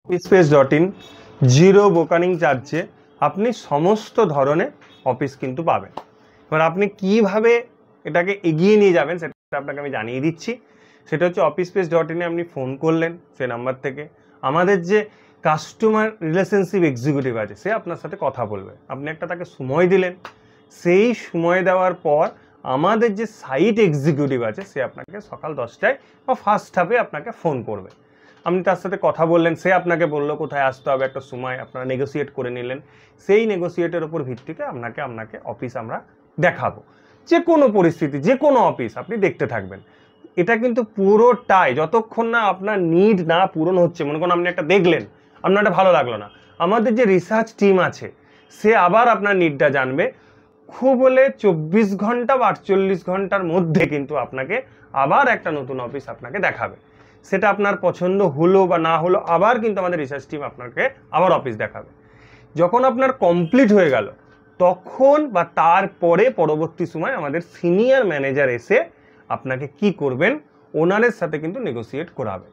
office-space.in zero ব্রোকারিং চার্জে আপনি সমস্ত ধরনের অফিস কিন্তু পাবেন। এবার আপনি কিভাবে এটাকে এগিয়ে নিয়ে যাবেন সেটা আপনাকে আমি জানিয়ে দিচ্ছি। সেটা হচ্ছে office-space.in এ আপনি ফোন করলেন সে নাম্বার থেকে, আমাদের যে কাস্টমার রিলেশনশিপ এক্সিকিউটিভ আছে সে আপনার সাথে কথা বলবে। আপনি একটা তাকে সময় দিলেন, সেই সময় দেওয়ার পর আমাদের যে সাইট এক্সিকিউটিভ আছে সে আপনাকে সকাল 10টায় বা ফার্স্ট হাফে আপনাকে ফোন করবে। আপনি তার সাথে কথা বললেন, সে আপনাকে বললো কোথায় আসতে হবে, একটা সময় আপনারা নেগোসিয়েট করে নিলেন। সেই নেগোসিয়েটের ওপর ভিত্তিতে আপনাকে অফিস আমরা দেখাবো। যে কোনো পরিস্থিতি, যে কোনো অফিস আপনি দেখতে থাকবেন। এটা কিন্তু পুরোটাই যতক্ষণ না আপনার নিড না পূরণ হচ্ছে, মনে করুন আপনি একটা দেখলেন, আপনার একটা ভালো লাগলো না, আমাদের যে রিসার্চ টিম আছে সে আবার আপনার নিডটা জানবে। খুব হলে 24 ঘন্টা বা 48 ঘন্টার মধ্যে কিন্তু আপনাকে আবার একটা নতুন অফিস আপনাকে দেখাবে। সেটা আপনার পছন্দ হলো বা না হলো, আবার কিন্তু আমাদের রিসার্চ টিম আপনাকে আবার অফিস দেখাবে। যখন আপনার কমপ্লিট হয়ে গেল তখন বা তারপরে পরবর্তী সময় আমাদের সিনিয়র ম্যানেজার এসে আপনাকে কি করবেন, ওনারের সাথে কিন্তু নেগোসিয়েট করাবে।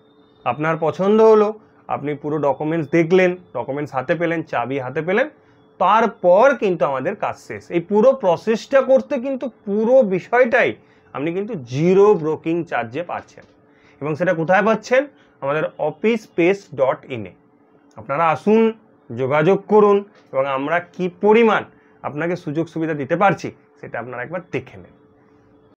আপনার পছন্দ হলো, আপনি পুরো ডকুমেন্টস দেখলেন, ডকুমেন্টস হাতে পেলেন, চাবি হাতে পেলেন, তারপর কিন্তু আমাদের কাজ শেষ। এই পুরো প্রসেসটা করতে কিন্তু পুরো বিষয়টাই আপনি কিন্তু জিরো ব্রোকিং চার্জে পাচ্ছেন। এবং সেটা কোথায় পাচ্ছেন? আমাদের office-space.in এ। আপনারা আসুন, যোগাযোগ করুন এবং আমরা কি পরিমাণ আপনাকে সুযোগ সুবিধা দিতে পারছি সেটা আপনারা একবার দেখে নেন।